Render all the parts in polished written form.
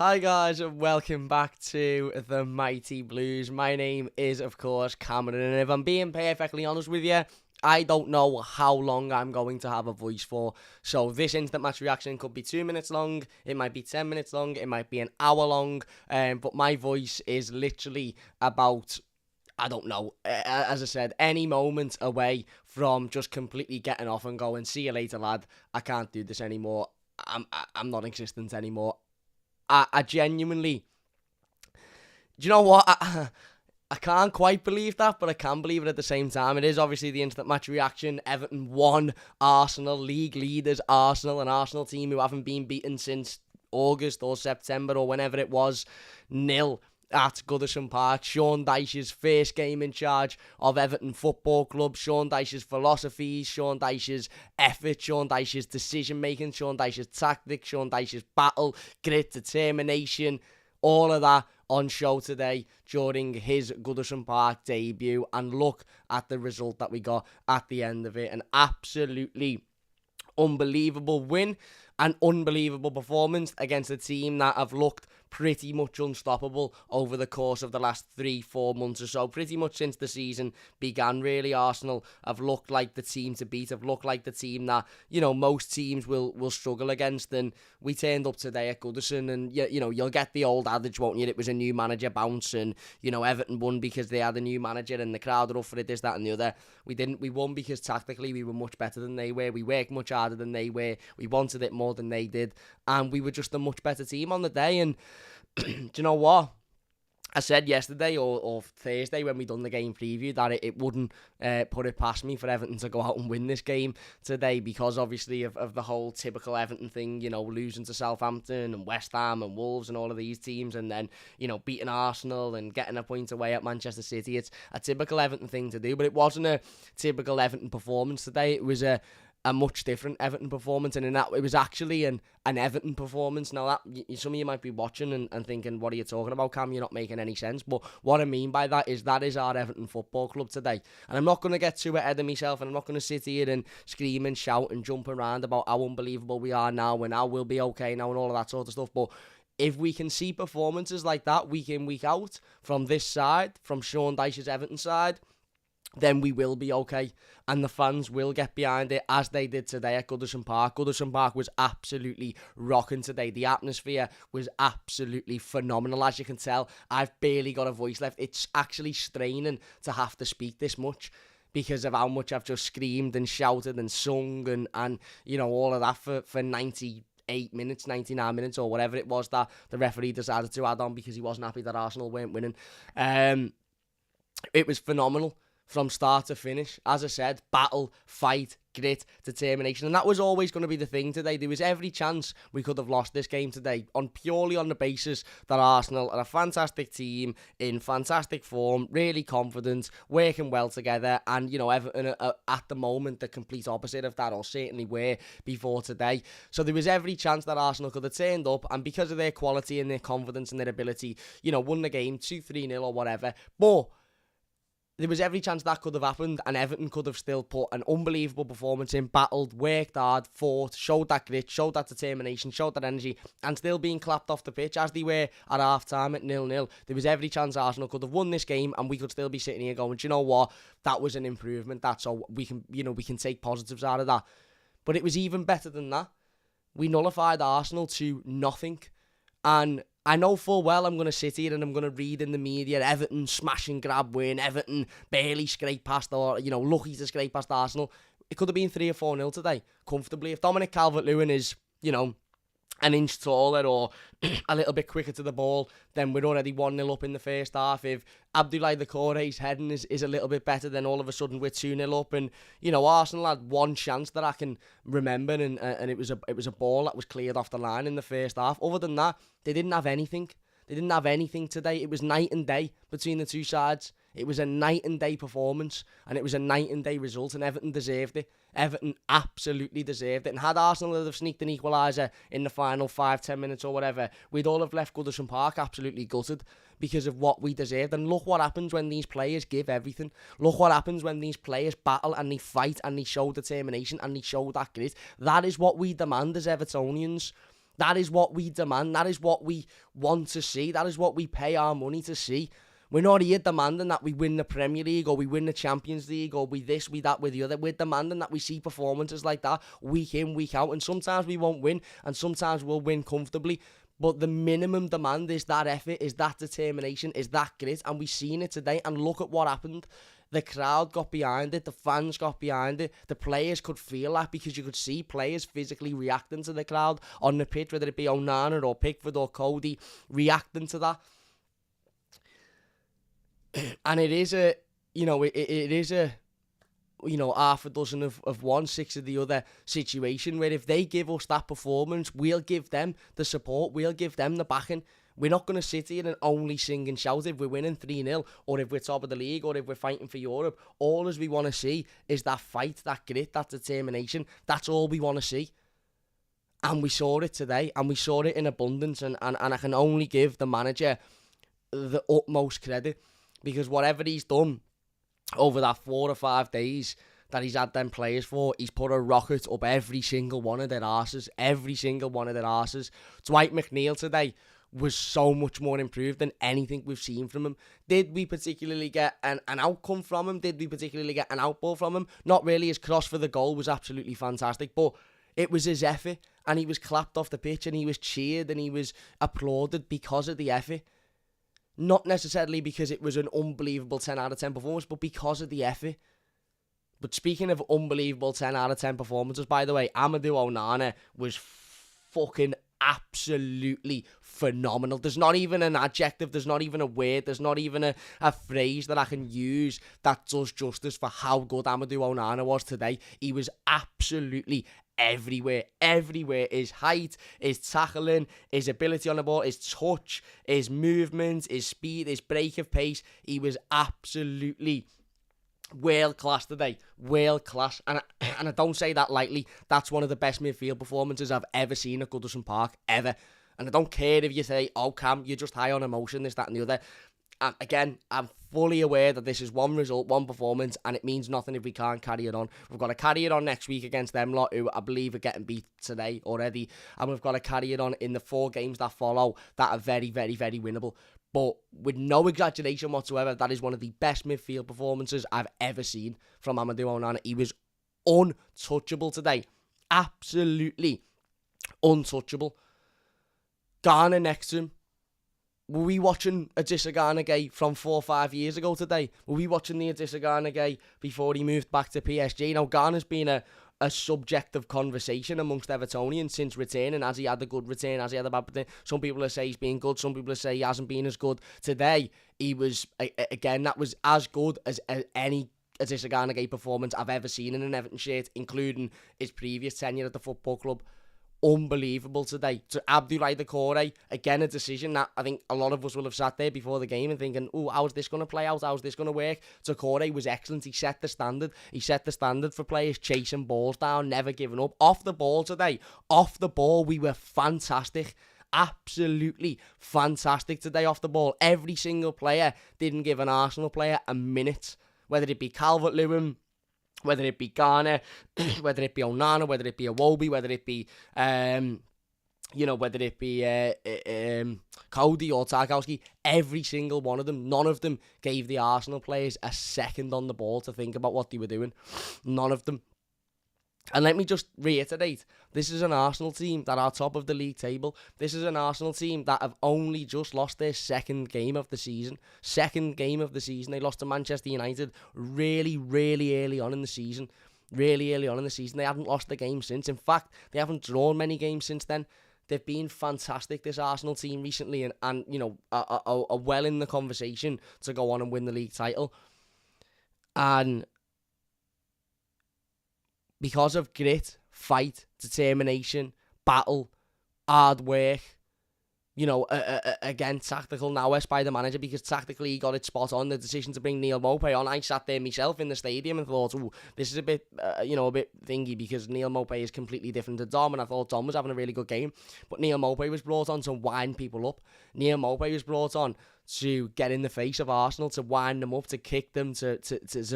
Hi guys, and welcome back to the Mighty Blues. My name is, of course, Cameron, and if I'm being perfectly honest with you, I don't know how long I'm going to have a voice for. So this instant match reaction could be 2 minutes long, it might be 10 minutes long, it might be an hour long, but my voice is literally about, I don't know, as I said, any moment away from just completely getting off and going, see you later, lad, I can't do this anymore, I'm not existent anymore. I genuinely, do you know what? I can't quite believe that, but I can believe it at the same time. It is obviously the instant match reaction. Everton won. Arsenal, league leaders, Arsenal, an Arsenal team who haven't been beaten since August or September or whenever it was, 0 at Goodison Park. Sean Dyche's first game in charge of Everton Football Club. Sean Dyche's philosophies, Sean Dyche's effort, Sean Dyche's decision making, Sean Dyche's tactics, Sean Dyche's battle, grit, determination, all of that on show today during his Goodison Park debut. And look at the result that we got at the end of it. An absolutely unbelievable win. An unbelievable performance against a team that have looked pretty much unstoppable over the course of the last 3-4 months or so. Pretty much since the season began, really, Arsenal have looked like the team to beat, have looked like the team that, you know, most teams will struggle against. And we turned up today at Goodison, and, you know, you'll get the old adage, won't you? It was a new manager bounce, and, you know, Everton won because they had a new manager and the crowd were up for it, this, that and the other. We didn't. We won because tactically we were much better than they were. We worked much harder than they were. We wanted it more than they did. And we were just a much better team on the day. And do you know what? I said yesterday or Thursday when we done the game preview that it wouldn't put it past me for Everton to go out and win this game today, because obviously of the whole typical Everton thing, you know, losing to Southampton and West Ham and Wolves and all of these teams, and then, you know, beating Arsenal and getting a point away at Manchester City. It's a typical Everton thing to do, but it wasn't a typical Everton performance today. It was a much different Everton performance, and in that it was actually an Everton performance. Now, that some of you might be watching and thinking, what are you talking about, Cam? You're not making any sense. But what I mean by that is our Everton Football Club today. And I'm not going to get too ahead of myself, and I'm not going to sit here and scream and shout and jump around about how unbelievable we are now and how we'll be okay now and all of that sort of stuff. But if we can see performances like that week in, week out from this side, from Sean Dyche's Everton side, then we will be okay, and the fans will get behind it, as they did today at Goodison Park. Goodison Park was absolutely rocking today. The atmosphere was absolutely phenomenal. As you can tell, I've barely got a voice left. It's actually straining to have to speak this much because of how much I've just screamed and shouted and sung and you know, all of that for 98 minutes, 99 minutes, or whatever it was that the referee decided to add on because he wasn't happy that Arsenal weren't winning. It was phenomenal from start to finish. As I said, battle, fight, grit, determination. And that was always going to be the thing today. There was every chance we could have lost this game today purely on the basis that Arsenal are a fantastic team, in fantastic form, really confident, working well together. And, you know, Everton at the moment, the complete opposite of that, or certainly were before today. So there was every chance that Arsenal could have turned up, and because of their quality and their confidence and their ability, you know, won the game 2-3-0 or whatever. But there was every chance that could have happened, and Everton could have still put an unbelievable performance in, battled, worked hard, fought, showed that grit, showed that determination, showed that energy, and still being clapped off the pitch as they were at half-time at 0-0. There was every chance Arsenal could have won this game, and we could still be sitting here going, do you know what? That was an improvement. That's all we can, you know, we can take positives out of that. But it was even better than that. We nullified Arsenal to nothing, and I know full well I'm going to sit here and I'm going to read in the media, Everton smash and grab win, Everton barely scrape past, or, you know, lucky to scrape past Arsenal. It could have been 3 or 4-0 today, comfortably. If Dominic Calvert-Lewin is, you know, an inch taller or a little bit quicker to the ball, then we're already 1-0 up in the first half. If Abdoulaye Doucouré's heading is a little bit better, then all of a sudden we're 2-0 up. And, you know, Arsenal had one chance that I can remember, and it was a ball that was cleared off the line in the first half. Other than that, they didn't have anything. They didn't have anything today. It was night and day between the two sides. It was a night and day performance, and it was a night and day result, and Everton deserved it. Everton absolutely deserved it. And had Arsenal have sneaked an equaliser in the final 5-10 minutes or whatever, we'd all have left Goodison Park absolutely gutted because of what we deserved. And look what happens when these players give everything. Look what happens when these players battle and they fight and they show determination and they show that grit. That is what we demand as Evertonians. That is what we demand. That is what we want to see. That is what we pay our money to see. We're not here demanding that we win the Premier League or we win the Champions League or we this, we that, we the other. We're demanding that we see performances like that week in, week out. And sometimes we won't win and sometimes we'll win comfortably. But the minimum demand is that effort, is that determination, is that grit. And we've seen it today. And look at what happened. The crowd got behind it. The fans got behind it. The players could feel that because you could see players physically reacting to the crowd on the pitch, whether it be Onana or Pickford or Cody, reacting to that. And it is a, half a dozen of one, six of the other situation where if they give us that performance, we'll give them the support, we'll give them the backing. We're not going to sit here and only sing and shout if we're winning 3-0 or if we're top of the league or if we're fighting for Europe. All as we want to see is that fight, that grit, that determination. That's all we want to see. And we saw it today and we saw it in abundance and I can only give the manager the utmost credit because whatever he's done over that 4 or 5 days that he's had them players for, he's put a rocket up every single one of their arses. Every single one of their arses. Dwight McNeil today was so much more improved than anything we've seen from him. Did we particularly get an outcome from him? Did we particularly get an outball from him? Not really. His cross for the goal was absolutely fantastic, but it was his effort, and he was clapped off the pitch, and he was cheered, and he was applauded because of the effort. Not necessarily because it was an unbelievable 10 out of 10 performance, but because of the effort. But speaking of unbelievable 10 out of 10 performances, by the way, Amadou Onana was fucking absolutely phenomenal. There's not even an adjective, there's not even a word, there's not even a phrase that I can use that does justice for how good Amadou Onana was today. He was absolutely everywhere. His height, his tackling, his ability on the ball, his touch, his movement, his speed, his break of pace. He was absolutely world class today. World class. And I don't say that lightly. That's one of the best midfield performances I've ever seen at Goodison Park, ever. And I don't care if you say, oh, Cam, you're just high on emotion, this, that and the other. And again, I'm fully aware that this is one result, one performance, and it means nothing if we can't carry it on. We've got to carry it on next week against them lot, who I believe are getting beat today already. And we've got to carry it on in the 4 games that follow that are very, very, very winnable. But with no exaggeration whatsoever, that is one of the best midfield performances I've ever seen from Amadou Onana. He was untouchable today. Absolutely untouchable. Ghana next to him. Were we watching Idrissa Gana Gueye from 4 or 5 years ago today? Were we watching the Idrissa Gana Gueye before he moved back to PSG? Now, Ghana's been a subject of conversation amongst Evertonians since returning. Has he had a good return? Has he had a bad return? Some people say he's been good. Some people say he hasn't been as good. Today, he was, again, that was as good as any Idrissa Gana Gueye performance I've ever seen in an Everton shirt, including his previous tenure at the football club. Unbelievable today. To Abdoulaye Doucouré, again a decision that I think a lot of us will have sat there before the game and thinking, oh, how's this going to play out? How's this going to work? Doucouré was excellent. He set the standard. He set the standard for players chasing balls down, never giving up. Off the ball today. Off the ball, we were fantastic. Absolutely fantastic today off the ball. Every single player didn't give an Arsenal player a minute. Whether it be Calvert-Lewin, whether it be Ghana, whether it be Onana, whether it be Iwobi, whether it be, whether it be Cody or Tarkowski, every single one of them, none of them gave the Arsenal players a second on the ball to think about what they were doing. None of them. And let me just reiterate, this is an Arsenal team that are top of the league table. This is an Arsenal team that have only just lost their second game of the season. Second game of the season. They lost to Manchester United really, really early on in the season. Really early on in the season. They haven't lost the game since. In fact, they haven't drawn many games since then. They've been fantastic, this Arsenal team recently, and are well in the conversation to go on and win the league title. And because of grit, fight, determination, battle, hard work, again, tactical nous by the manager, because tactically he got it spot on. The decision to bring Neil Maupay on, I sat there myself in the stadium and thought, this is a bit, a bit thingy, because Neil Maupay is completely different to Dom, and I thought Dom was having a really good game. But Neil Maupay was brought on to wind people up. Neil Maupay was brought on to get in the face of Arsenal, to wind them up, to kick them, to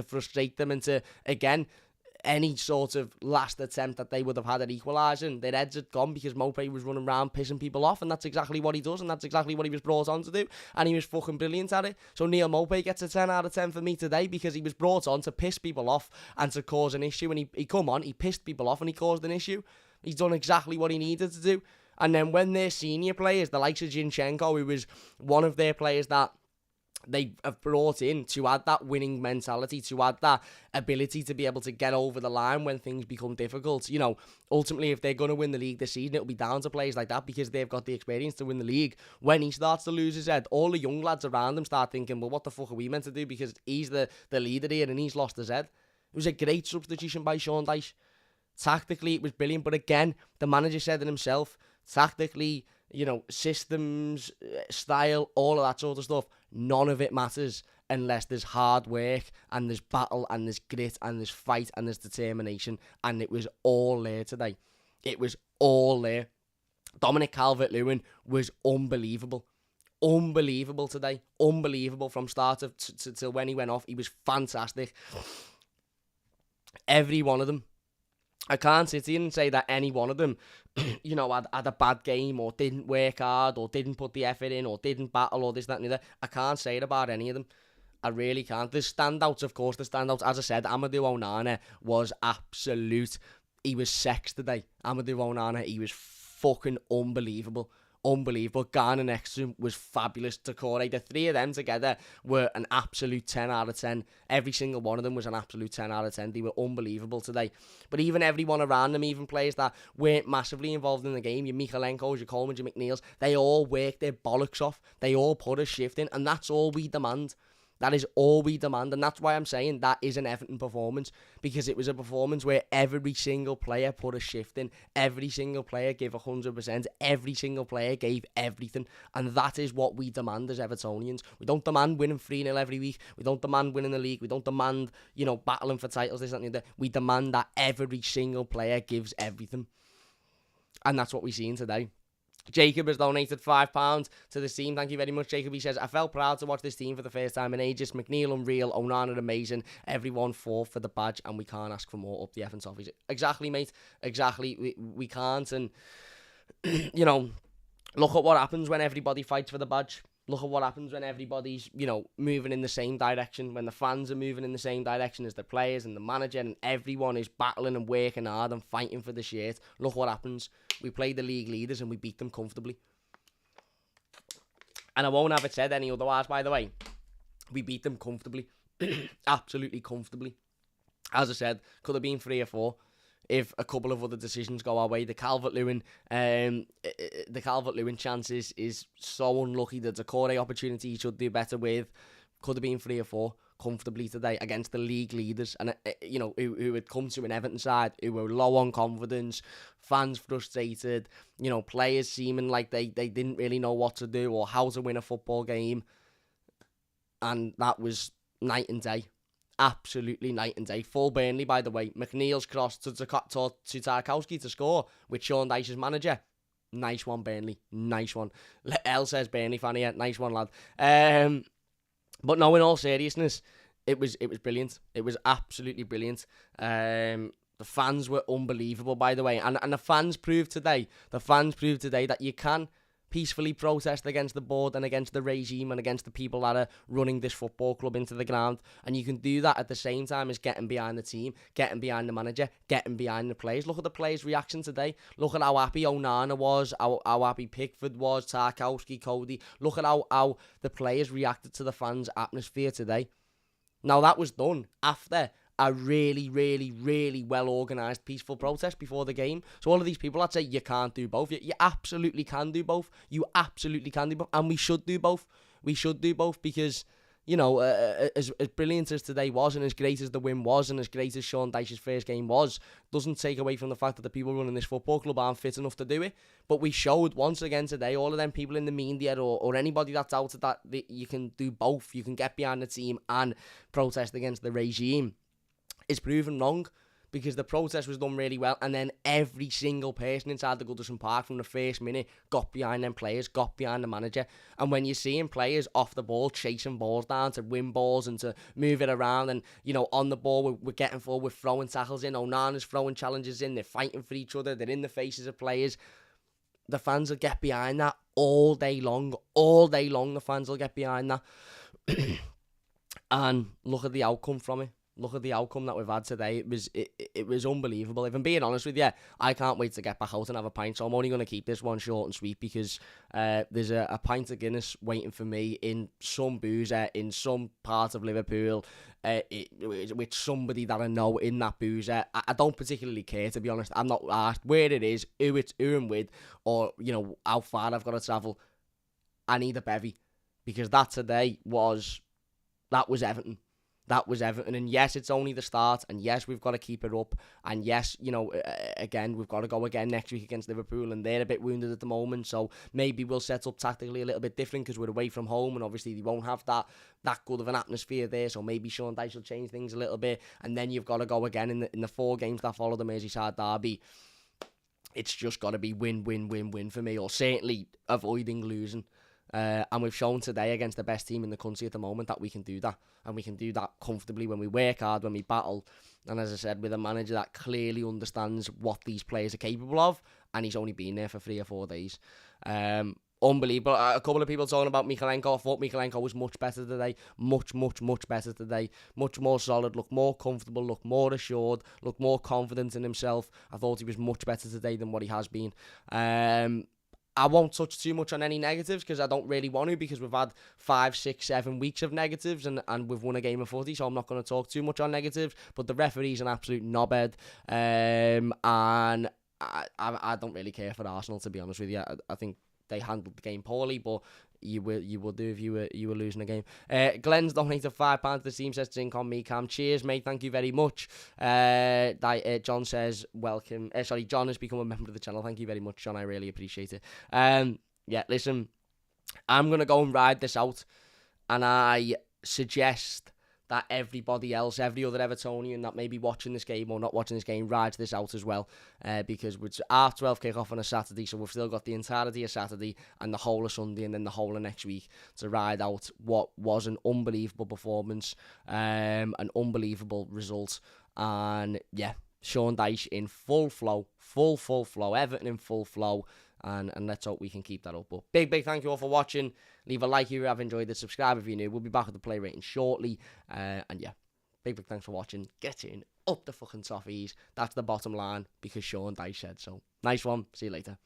frustrate them, and to, again, any sort of last attempt that they would have had at equalising, their heads had gone because Maupay was running around pissing people off, and that's exactly what he does, and that's exactly what he was brought on to do, and he was fucking brilliant at it. So Neil Maupay gets a 10 out of 10 for me today because he was brought on to piss people off and to cause an issue, and he come on, he pissed people off and he caused an issue. He's done exactly what he needed to do. And then when their senior players, the likes of Zinchenko, who was one of their players that they have brought in to add that winning mentality, to add that ability to be able to get over the line when things become difficult. You know, ultimately, if they're going to win the league this season, it'll be down to players like that because they've got the experience to win the league. When he starts to lose his head, all the young lads around him start thinking, well, what the fuck are we meant to do? Because he's the leader here and he's lost his head. It was a great substitution by Sean Dyche. Tactically, it was brilliant. But again, the manager said it himself. Tactically, you know, systems, style, all of that sort of stuff, none of it matters unless there's hard work and there's battle and there's grit and there's fight and there's determination. And it was all there today. It was all there. Dominic Calvert-Lewin was unbelievable. Unbelievable today. Unbelievable from start till when he went off. He was fantastic. Every one of them. I can't sit here and say that any one of them, you know, had a bad game or didn't work hard or didn't put the effort in or didn't battle or this, that and the other. I can't say it about any of them. I really can't. The standouts, of course, as I said, Amadou Onana was absolute. He was sex today. Amadou Onana, he was fucking unbelievable. Unbelievable. Garner next to him was fabulous. Decore, the three of them together were an absolute 10 out of 10. Every single one of them was an absolute 10 out of 10. They were unbelievable today. But even everyone around them, even players that weren't massively involved in the game, your Michelenkos, your Colemans, your McNeils, they all worked their bollocks off. They all put a shift in, and that's all we demand. That is all we demand, and that's why I'm saying that is an Everton performance, because it was a performance where every single player put a shift in, every single player gave 100%, every single player gave everything, and that is what we demand as Evertonians. We don't demand winning 3-0 every week, we don't demand winning the league, we don't demand, you know, battling for titles, this, that, and the other. We demand that every single player gives everything, and that's what we've seen today. Jacob has donated £5 to the team. Thank you very much, Jacob. He says, I felt proud to watch this team for the first time in ages. McNeil unreal, Onana amazing, everyone fought for the badge, and we can't ask for more up the Everton toffees. Exactly, mate. Exactly. We can't. And, you know, look at what happens when everybody fights for the badge. Look at what happens when everybody's, you know, moving in the same direction, when the fans are moving in the same direction as the players and the manager, and everyone is battling and working hard and fighting for the shirt. Look what happens. We played the league leaders and we beat them comfortably. And I won't have it said any otherwise, by the way. We beat them comfortably. Absolutely comfortably. As I said, could have been 3 or 4. If a couple of other decisions go our way, the Calvert-Lewin chance is so unlucky. The Decore opportunity he should do better with. Could have been 3 or 4 comfortably today against the league leaders, and you know, who had come to an Everton side who were low on confidence, fans frustrated, you know, players seeming like they didn't really know what to do or how to win a football game, and that was night and day. Absolutely night and day. Full Burnley, by the way. McNeil's cross to Tarkowski to score with Sean Dyche's manager. Nice one, Burnley. Nice one. L says Burnley fan here. Nice one, lad. But no, in all seriousness, it was brilliant. It was absolutely brilliant. The fans were unbelievable, by the way. And the fans proved today that you can peacefully protest against the board and against the regime and against the people that are running this football club into the ground, and you can do that at the same time as getting behind the team, getting behind the manager, getting behind the players. Look at the players' reaction today. Look at how happy Onana was, how happy Pickford was, Tarkowski, Cody. Look at how the players reacted to the fans' atmosphere today. Now that was done after a really, really, really well-organised peaceful protest before the game. So all of these people that say you can't do both, you absolutely can do both. You absolutely can do both. And we should do both. We should do both because, you know, as brilliant as today was and as great as the win was and as great as Sean Dyche's first game was, doesn't take away from the fact that the people running this football club aren't fit enough to do it. But we showed once again today, all of them people in the media or anybody that's out that you can do both. You can get behind the team and protest against the regime. Is proven wrong. because the protest was done really well, and then every single person inside the Goodison Park from the first minute got behind them players, got behind the manager. And when you're seeing players off the ball, chasing balls down to win balls and to move it around, and, on the ball, we're getting forward, we're throwing tackles in, Onana's throwing challenges in, they're fighting for each other, they're in the faces of players. The fans will get behind that all day long. All day long, the fans will get behind that. And look at the outcome from it. Look at the outcome that we've had today. It was unbelievable. If I'm being honest with you, I can't wait to get back out and have a pint. So I'm only going to keep this one short and sweet because there's a pint of Guinness waiting for me in some boozer in some part of Liverpool with somebody that I know in that boozer. I don't particularly care, to be honest. I'm not asked where it is, who I'm with, or how far I've got to travel. I need a bevy because that today was Everton. That was Everton, and yes, it's only the start, and yes, we've got to keep it up, and yes, again, we've got to go again next week against Liverpool, and they're a bit wounded at the moment, so maybe we'll set up tactically a little bit different, because we're away from home, and obviously they won't have that good of an atmosphere there, so maybe Sean Dyche will change things a little bit, and then you've got to go again in the 4 games that follow the Merseyside derby. It's just got to be win, win, win, win for me, or certainly avoiding losing. And we've shown today against the best team in the country at the moment that we can do that. And we can do that comfortably when we work hard, when we battle. And as I said, with a manager that clearly understands what these players are capable of. And he's only been there for 3 or 4 days. Unbelievable. A couple of people talking about Mykolenko. I thought Mykolenko was much better today. Much, much, much better today. Much more solid, looked more comfortable, looked more assured, looked more confident in himself. I thought he was much better today than what he has been. I won't touch too much on any negatives because I don't really want to, because we've had 5, 6, 7 weeks of negatives and we've won a game of footy, so I'm not going to talk too much on negatives. But the referee's an absolute knobhead, and I don't really care for Arsenal, to be honest with you. I think they handled the game poorly, but you will do if you were losing a game. Glenn's donated £5 to the team, says Drink on me, Cam. Cheers, mate. Thank you very much. John says welcome. John has become a member of the channel. Thank you very much, John. I really appreciate it. Listen, I'm gonna go and ride this out, and I suggest that everybody else, every other Evertonian that may be watching this game or not watching this game, rides this out as well, because it's 12:30 kick-off on a Saturday, so we've still got the entirety of Saturday and the whole of Sunday and then the whole of next week to ride out what was an unbelievable performance, an unbelievable result, and yeah, Sean Dyche in full flow, Everton in full flow, and let's hope we can keep that up. But big thank you all for watching. Leave a like if you have enjoyed it, subscribe if you're new. We'll be back with the play rating shortly, and yeah, big thanks for watching. Get in, up the fucking toffees. That's the bottom line, because Sean Dyche said so. Nice one, see you later.